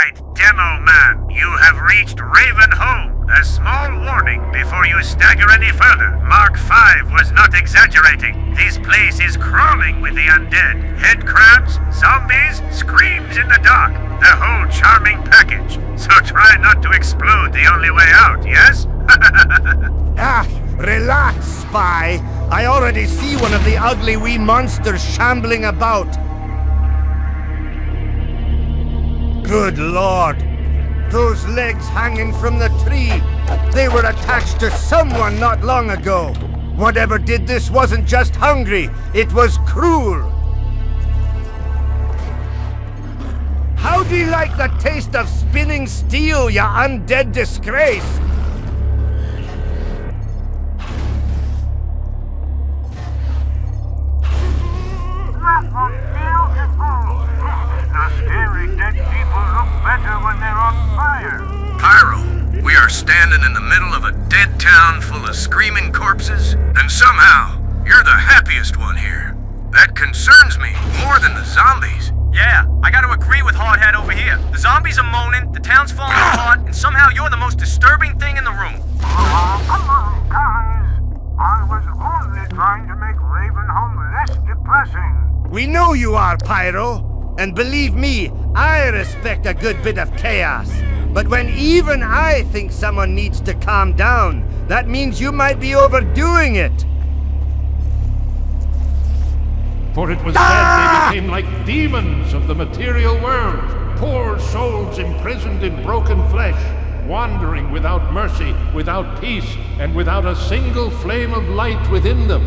right, Demo Man. You have reached Ravenholm. A small warning before you stagger any further. Mark 5 was not exaggerating. This place is crawling with the undead. Head crabs, zombies, screams in the dark. The whole charming package. So try not to explode the only way out, yes? Relax, spy. I already see one of the ugly wee monsters shambling about. Good Lord. Those legs hanging from the tree. They were attached to someone not long ago. Whatever did this wasn't just hungry. It was cruel. How do you like the taste of spinning steel, you undead disgrace? The scary dead people look better when they're on fire. Pyro, we are standing in the middle of a dead town full of screaming corpses, and somehow, you're the happiest one here. That concerns me more than the zombies. Yeah, I gotta agree with Hardhead over here. The zombies are moaning, the town's falling apart, and somehow you're the most disturbing thing in the room. Oh, come on, guys. I was only trying to make Ravenholm less depressing. We know you are, Pyro. And believe me, I respect a good bit of chaos. But when even I think someone needs to calm down, that means you might be overdoing it. For it was said they became like demons of the material world, poor souls imprisoned in broken flesh, wandering without mercy, without peace, and without a single flame of light within them.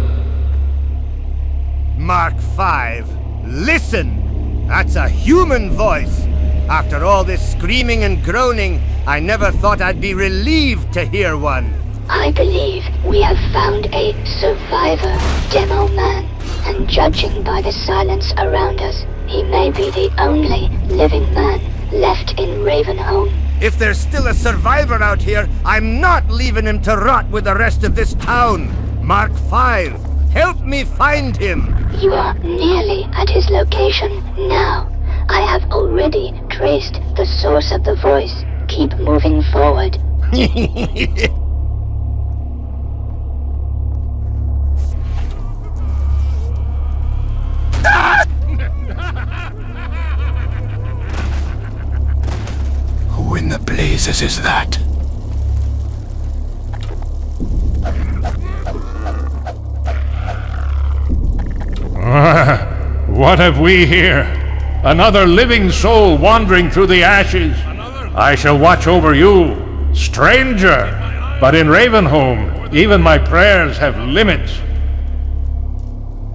Mark 5, listen! That's a human voice. After all this screaming and groaning, I never thought I'd be relieved to hear one. I believe we have found a survivor, Demo Man. And judging by the silence around us, he may be the only living man left in Ravenholm. If there's still a survivor out here, I'm not leaving him to rot with the rest of this town. Mark 5, help me find him. You are nearly at his location now. I have already traced the source of the voice. Keep moving forward. Who in the blazes is that? What have we here? Another living soul wandering through the ashes. I shall watch over you, stranger. But in Ravenholm, even my prayers have limits.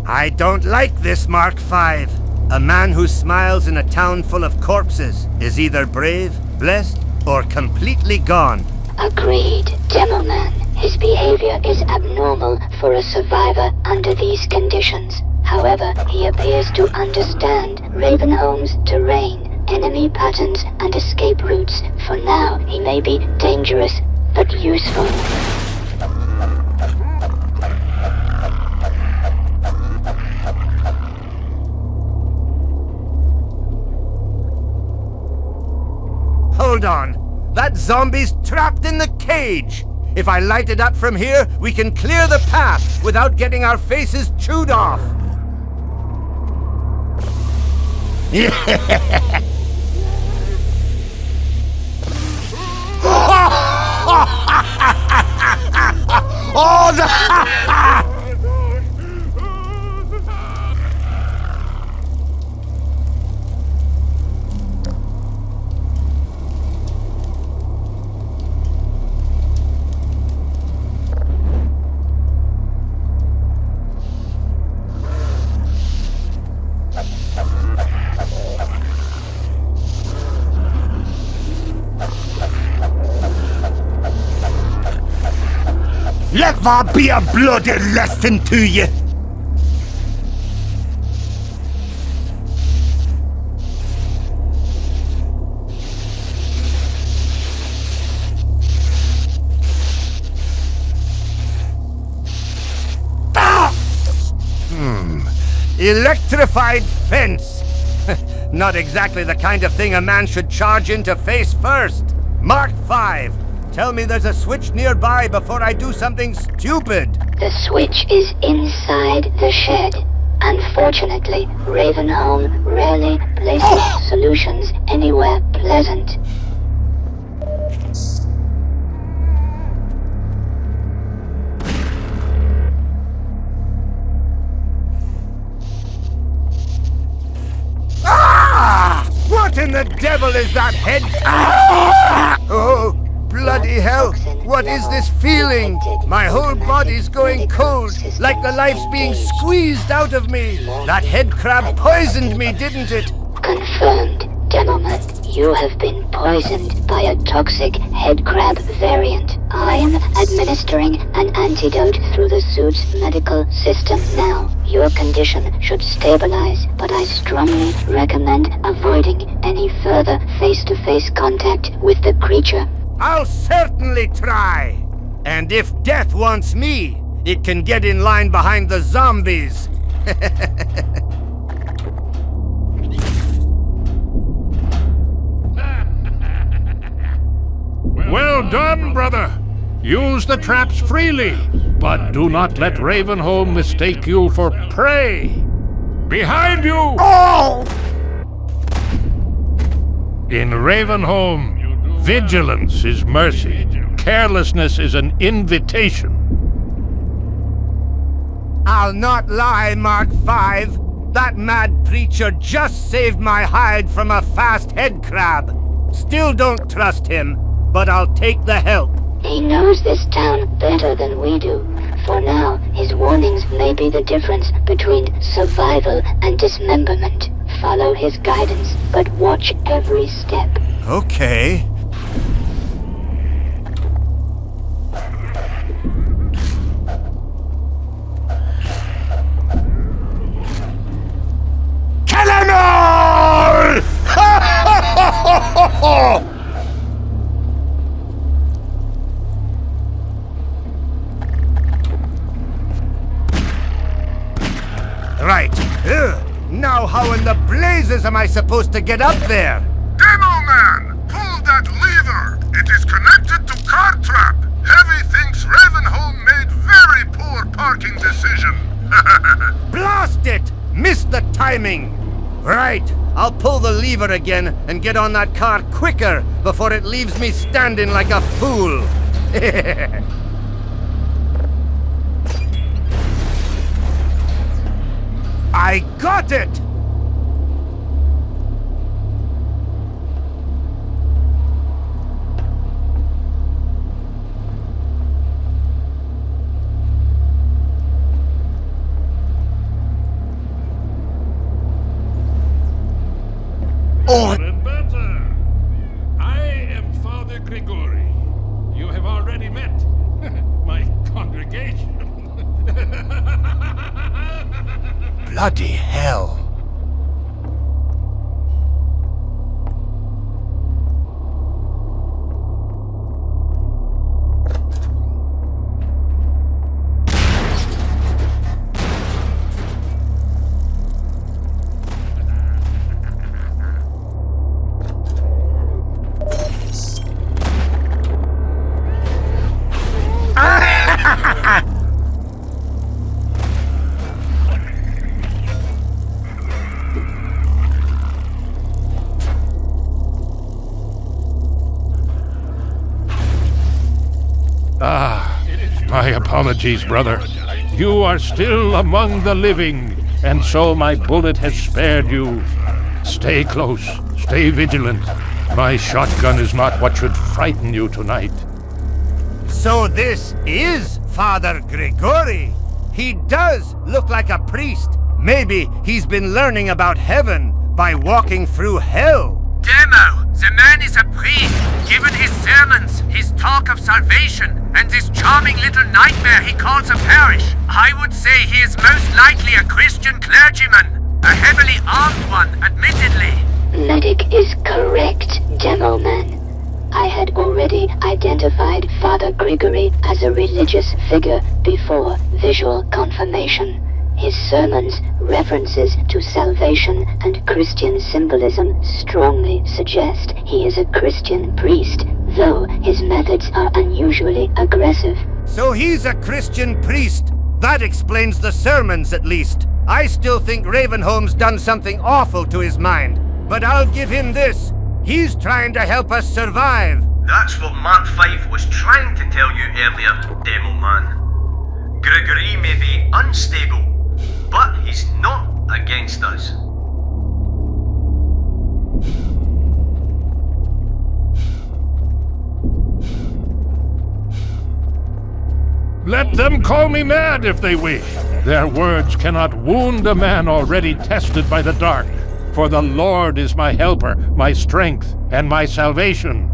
I don't like this, Mark 5. A man who smiles in a town full of corpses is either brave, blessed, or completely gone. Agreed, Demoman. His behavior is abnormal for a survivor under these conditions. However, he appears to understand Ravenholm's terrain, enemy patterns, and escape routes. For now, he may be dangerous, but useful. Hold on. That zombie's trapped in the cage. If I light it up from here, we can clear the path without getting our faces chewed off. Oh, let there be a bloody lesson to you! Electrified fence! Not exactly the kind of thing a man should charge into face first. Mark 5. Tell me there's a switch nearby before I do something stupid. The switch is inside the shed. Unfortunately, Ravenholm rarely places solutions anywhere pleasant. What in the devil is that head? Oh, bloody hell! What is this feeling? My whole body's going cold, like the life's being squeezed out of me. That head crab poisoned me, didn't it? Confirmed, Demolition. You have been poisoned by a toxic head crab variant. I am administering an antidote through the suit's medical system now. Your condition should stabilize, but I strongly recommend avoiding any further face-to-face contact with the creature. I'll certainly try. And if death wants me, it can get in line behind the zombies. Well done, brother. Use the traps freely, but do not let Ravenholm mistake you for prey. Behind you! Oh! In Ravenholm, vigilance is mercy. Carelessness is an invitation. I'll not lie, Mark 5. That mad preacher just saved my hide from a fast head crab. Still don't trust him, but I'll take the help. He knows this town better than we do. For now, his warnings may be the difference between survival and dismemberment. Follow his guidance, but watch every step. Okay. Kill 'em all! Right. Now how in the blazes am I supposed to get up there? Demo man! Pull that lever! It is connected to car trap! Heavy thinks Ravenholm made very poor parking decision. Blast it! Missed the timing! Right. I'll pull the lever again and get on that car quicker before it leaves me standing like a fool. I got it! Oh! And better. I am Father Grigori. You have already met my congregation. Bloody hell. My apologies, brother. You are still among the living, and so my bullet has spared you. Stay close, stay vigilant. My shotgun is not what should frighten you tonight. So this is Father Grigori. He does look like a priest. Maybe he's been learning about heaven by walking through hell. Demo, the man is a priest. Given his sermons, his talk of salvation, and this charming little nightmare he calls a parish, I would say he is most likely a Christian clergyman. A heavily armed one, admittedly. Medic is correct, Demo Man. I had already identified Father Grigori as a religious figure before visual confirmation. His sermons, references to salvation and Christian symbolism strongly suggest he is a Christian priest, though his methods are unusually aggressive. So he's a Christian priest. That explains the sermons, at least. I still think Ravenholm's done something awful to his mind. But I'll give him this. He's trying to help us survive. That's what Mark 5 was trying to tell you earlier, Demo Man. Grigori may be unstable, but he's not against us. Let them call me mad if they wish. Their words cannot wound a man already tested by the dark. For the Lord is my helper, my strength, and my salvation.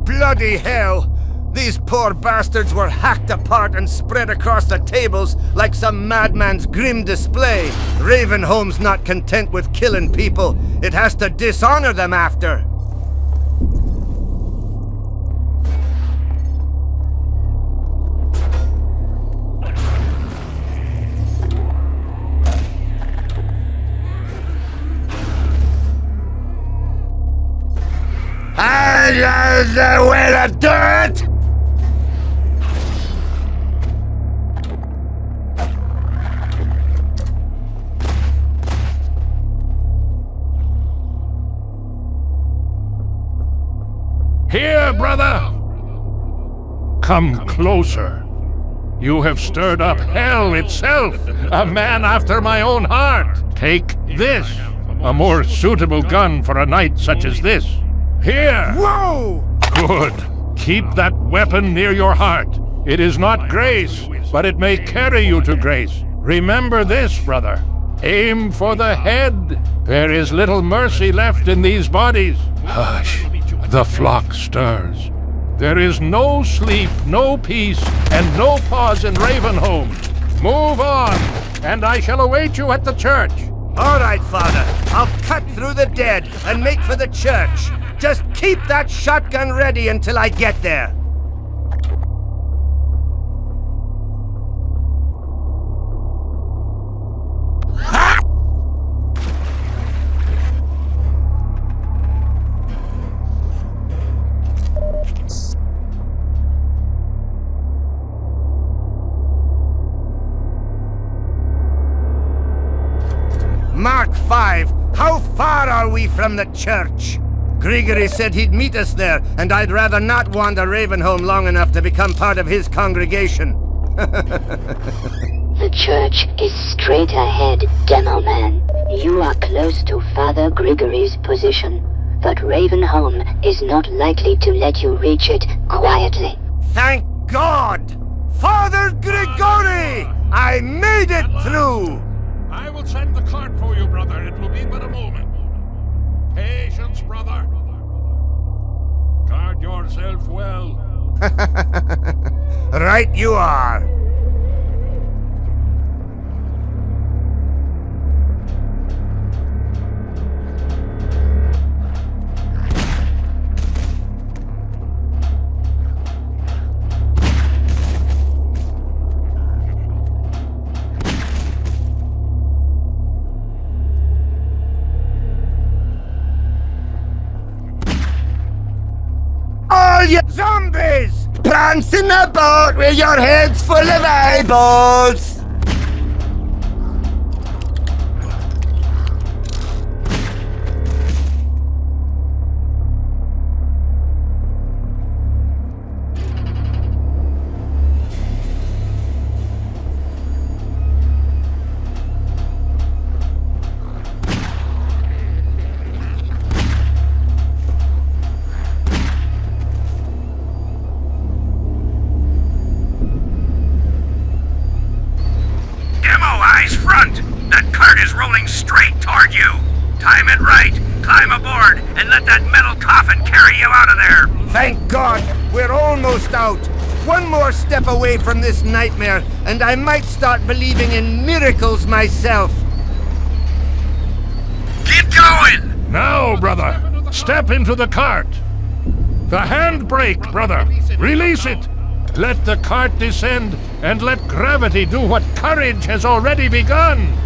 Bloody hell! These poor bastards were hacked apart and spread across the tables like some madman's grim display. Ravenholm's not content with killing people. It has to dishonor them after. The way to do it! Here, brother! Come closer. You have stirred up hell itself, a man after my own heart. Take this, a more suitable gun for a night such as this. Here! Whoa! Good. Keep that weapon near your heart. It is not grace, but it may carry you to grace. Remember this, brother. Aim for the head. There is little mercy left in these bodies. Hush. The flock stirs. There is no sleep, no peace, and no pause in Ravenholm. Move on, and I shall await you at the church. All right, Father. I'll cut through the dead and make for the church. Just keep that shotgun ready until I get there. Ha! Mark 5, how far are we from the church? Grigori said he'd meet us there, and I'd rather not wander Ravenholm long enough to become part of his congregation. The church is straight ahead, Demo Man. You are close to Father Grigori's position, but Ravenholm is not likely to let you reach it quietly. Thank God! Father Grigori! I made it through! I will send the cart for you, brother. It will be but a moment. Patience, brother. Guard yourself well. Right you are. All you zombies! Prancing about with your heads full of eyeballs! Front! That cart is rolling straight toward you! Time it right! Climb aboard and let that metal coffin carry you out of there! Thank God, we're almost out. One more step away from this nightmare, and I might start believing in miracles myself. Keep going! Now, brother, step into the cart. The handbrake, brother. Release it. Let the cart descend, and let gravity do what courage has already begun.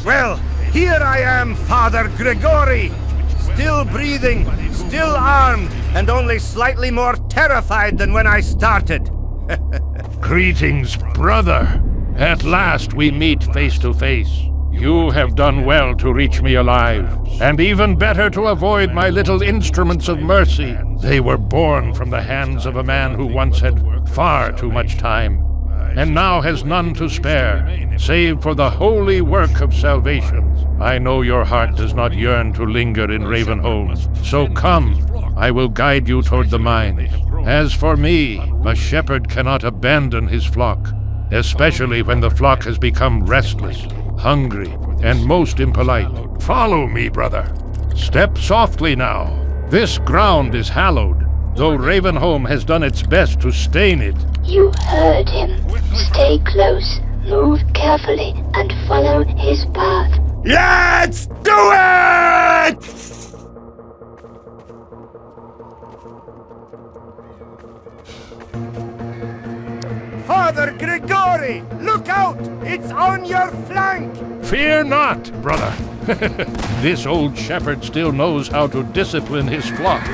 Well, here I am, Father Grigori. Still breathing, still armed, and only slightly more terrified than when I started. Greetings, brother. At last we meet face to face. You have done well to reach me alive, and even better to avoid my little instruments of mercy. They were born from the hands of a man who once had far too much time, and now has none to spare, save for the holy work of salvation. I know your heart does not yearn to linger in Ravenholm, so come, I will guide you toward the mines. As for me, a shepherd cannot abandon his flock, especially when the flock has become restless, hungry, and most impolite. Follow me, brother. Step softly now. This ground is hallowed, though Ravenholm has done its best to stain it. You heard him. Stay close, move carefully, and follow his path. Let's do it! Father Grigori, look out! It's on your flank! Fear not, brother. This old shepherd still knows how to discipline his flock.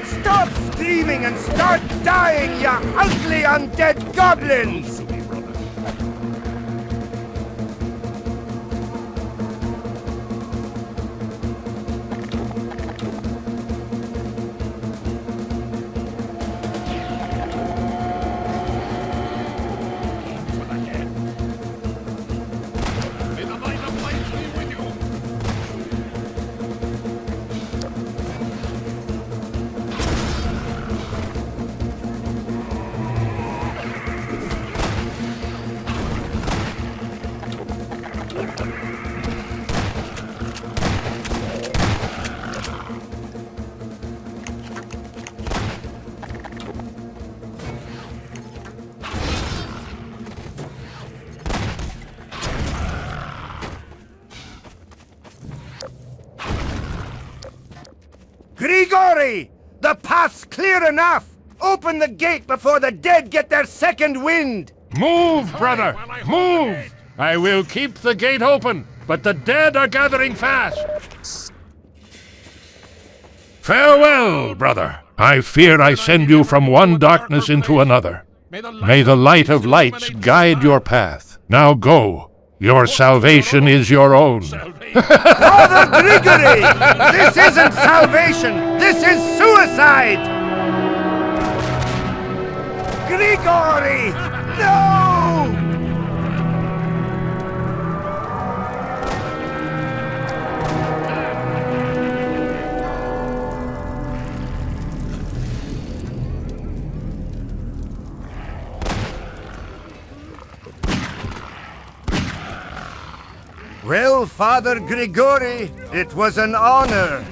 Stop screaming and start dying, you ugly undead goblins! Grigori! The path's clear enough! Open the gate before the dead get their second wind! Move, brother! Move! I will keep the gate open, but the dead are gathering fast. Farewell, brother. I fear I send you from one darkness into another. May the light of lights guide your path. Now go. Your salvation is your own. Father Grigori! This isn't salvation! This is suicide! Grigori! No! Well, Father Grigori, it was an honor.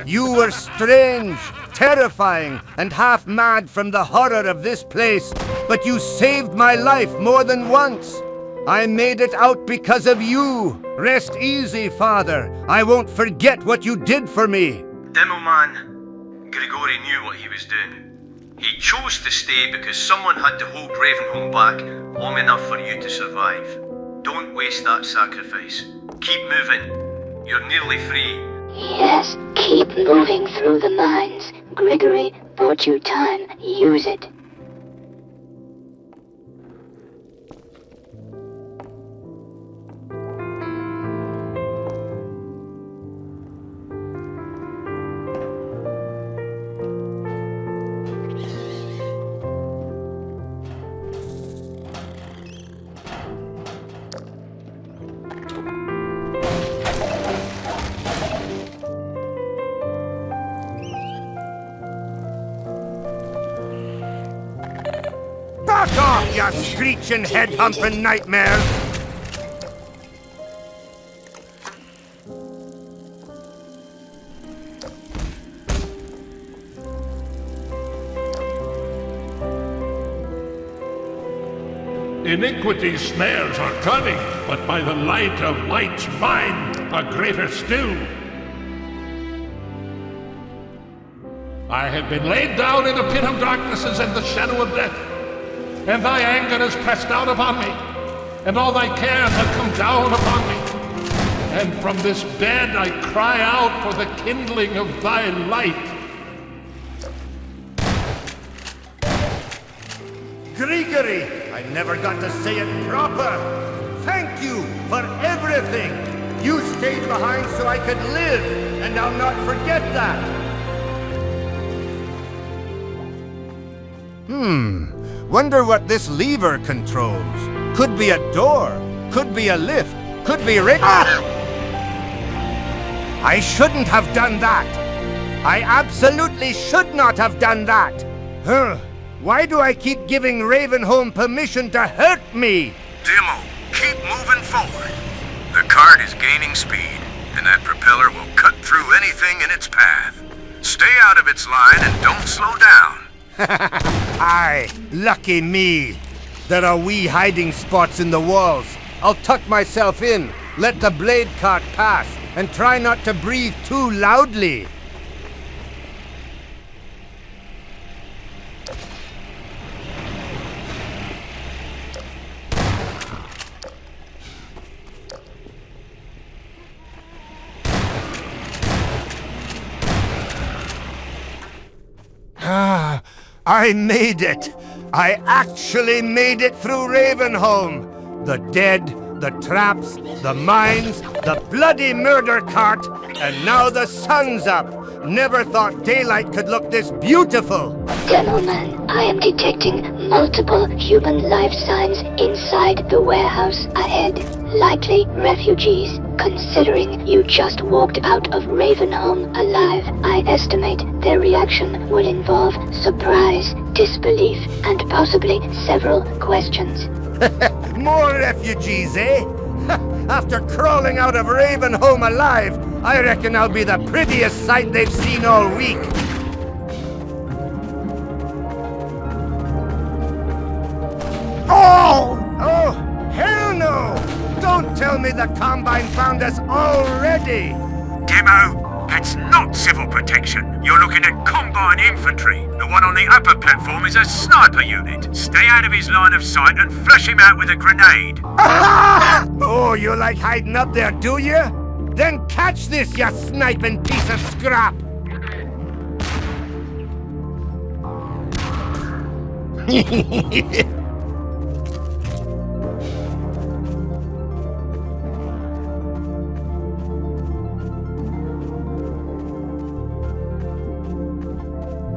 You were strange, terrifying, and half mad from the horror of this place, but you saved my life more than once. I made it out because of you. Rest easy, Father. I won't forget what you did for me. Demo man, Grigori knew what he was doing. He chose to stay because someone had to hold Ravenholm back long enough for you to survive. Don't waste that sacrifice. Keep moving. You're nearly free. Yes, keep moving through the mines. Grigori bought you time. Use it. Fuck off, you screeching, head-humping nightmares! Iniquity's snares are cunning, but by the light of light's mind are greater still. I have been laid down in a pit of darknesses and the shadow of death, and thy anger is pressed down upon me, and all thy cares have come down upon me. And from this bed I cry out for the kindling of thy light. Grigori! I never got to say it proper! Thank you for everything! You stayed behind so I could live, and I'll not forget that! Wonder what this lever controls. Could be a door, could be a lift, could be I shouldn't have done that! I absolutely should not have done that! Why do I keep giving Ravenholm permission to hurt me? Demo, keep moving forward. The cart is gaining speed, and that propeller will cut through anything in its path. Stay out of its line and don't slow down. Aye, lucky me. There are wee hiding spots in the walls. I'll tuck myself in, let the blade cart pass, and try not to breathe too loudly. I made it! I actually made it through Ravenholm! The dead, the traps, the mines, the bloody murder cart, and now the sun's up! Never thought daylight could look this beautiful! Demoman, I am detecting multiple human life signs inside the warehouse ahead. Likely refugees. Considering you just walked out of Ravenholm alive, I estimate their reaction will involve surprise, disbelief, and possibly several questions. More refugees, eh? After crawling out of Ravenholm alive, I reckon I'll be the prettiest sight they've seen all week. Oh, hell no! Don't tell me the Combine found us already! Demo, that's not civil protection. You're looking at Combine infantry. The one on the upper platform is a sniper unit. Stay out of his line of sight and flush him out with a grenade. Oh, you like hiding up there, do you? Then catch this, you sniping piece of scrap!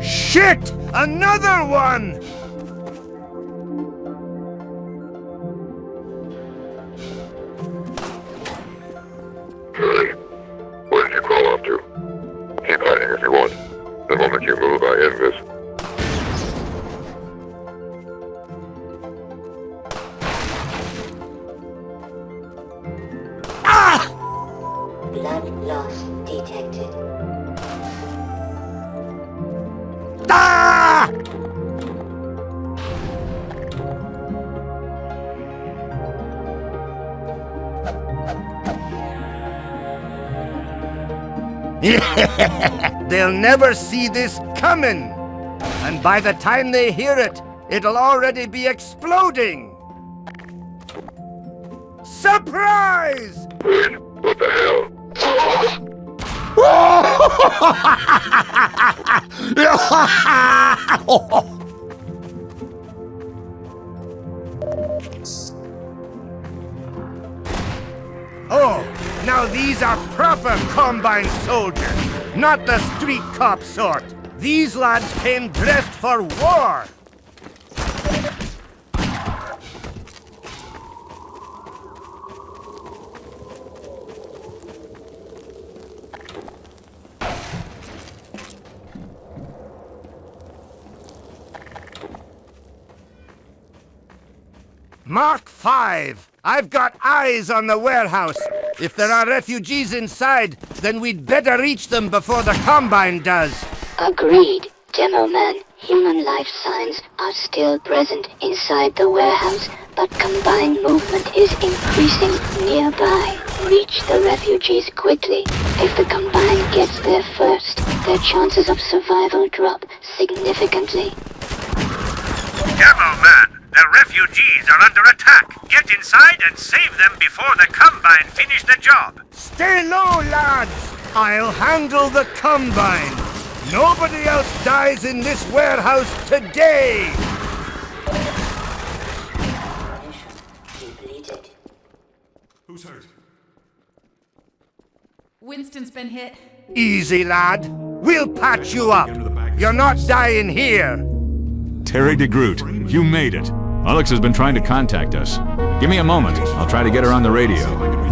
Shit! Another one! Really? Where did you crawl off to? Keep hiding if you want. The moment you move, I end this. Blood loss detected. Ah! They'll never see this coming! And by the time they hear it, it'll already be exploding! Surprise! Wait, what the hell? Oh, now these are proper Combine soldiers, not the street cop sort. These lads came dressed for war. Mark 5. I've got eyes on the warehouse. If there are refugees inside, then we'd better reach them before the Combine does. Agreed. Demoman, human life signs are still present inside the warehouse, but combined movement is increasing nearby. Reach the refugees quickly. If the Combine gets there first, their chances of survival drop significantly. Demoman, the refugees are under attack. Get inside and save them before the Combine finish the job. Stay low, lads! I'll handle the Combine. Nobody else dies in this warehouse today! Who's hurt? Winston's been hit. Easy, lad. We'll patch you up. You're not dying here. Terry DeGroot, you made it. Alex has been trying to contact us. Give me a moment. I'll try to get her on the radio.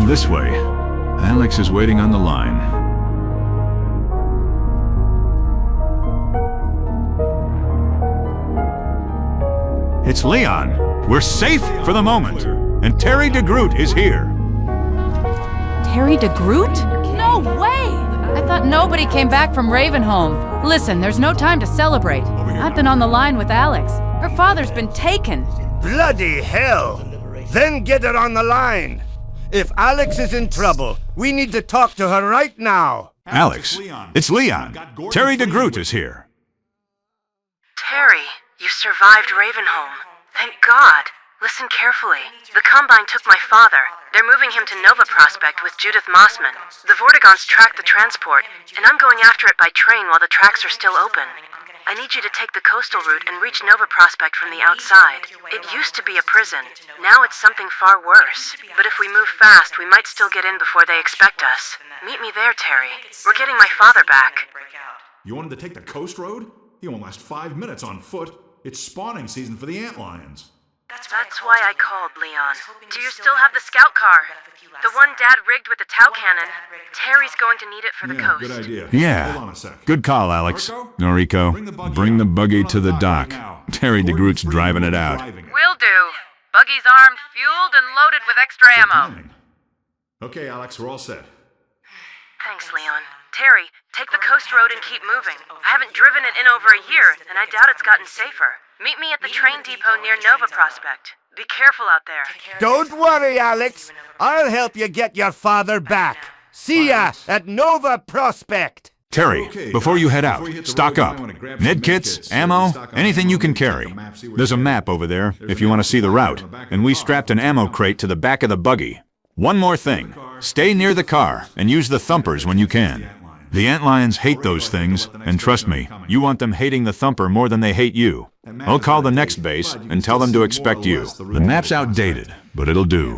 This way. Alex is waiting on the line. It's Leon. We're safe for the moment. And Terry DeGroot is here. Terry DeGroot? No way! I thought nobody came back from Ravenholm. Listen, there's no time to celebrate. I've been on the line with Alex. Her father's been taken. Bloody hell! Then get her on the line. If Alex is in trouble, we need to talk to her right now. Alex, it's Leon. Terry DeGroot is here. Terry, you survived Ravenholm. Thank God. Listen carefully. The Combine took my father. They're moving him to Nova Prospect with Judith Mossman. The Vortigons tracked the transport, and I'm going after it by train while the tracks are still open. I need you to take the coastal route and reach Nova Prospect from the outside. It used to be a prison. Now it's something far worse. But if we move fast, we might still get in before they expect us. Meet me there, Terry. We're getting my father back. You wanted to take the coast road? You won't last 5 minutes on foot. It's spawning season for the antlions. That's why I called, Leon. Do you still have the scout car? The one Dad rigged with the Tau cannon. Terry's going to need it for the coast. Good idea. Yeah. Hold on a sec. Good call, Alex. Noriko, bring the buggy to the dock. Terry DeGroot's driving it out. Will do. Buggy's armed, fueled, and loaded with extra ammo. Okay, Alex, we're all set. Thanks, Leon. Terry, take the coast road and keep moving. I haven't driven it in over a year, and I doubt it's gotten safer. Meet me at the train depot near Nova Prospect. Be careful out there. Don't worry, Alex. I'll help you get your father back. See ya at Nova Prospect. Terry, before you head out, stock up. Med kits, ammo, anything you can carry. There's a map over there if you want to see the route, and we strapped an ammo crate to the back of the buggy. One more thing. Stay near the car and use the thumpers when you can. The antlions hate those things, and trust me, you want them hating the thumper more than they hate you. I'll call the next base and tell them to expect you. The map's outdated, but it'll do.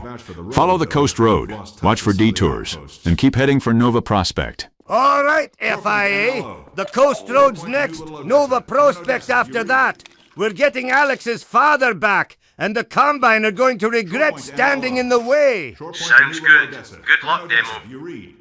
Follow the coast road, watch for detours, and keep heading for Nova Prospect. All right, FIA. The coast road's next. Nova Prospect after that. We're getting Alex's father back, and the Combine are going to regret standing in the way. Sounds good. Good luck, Demo.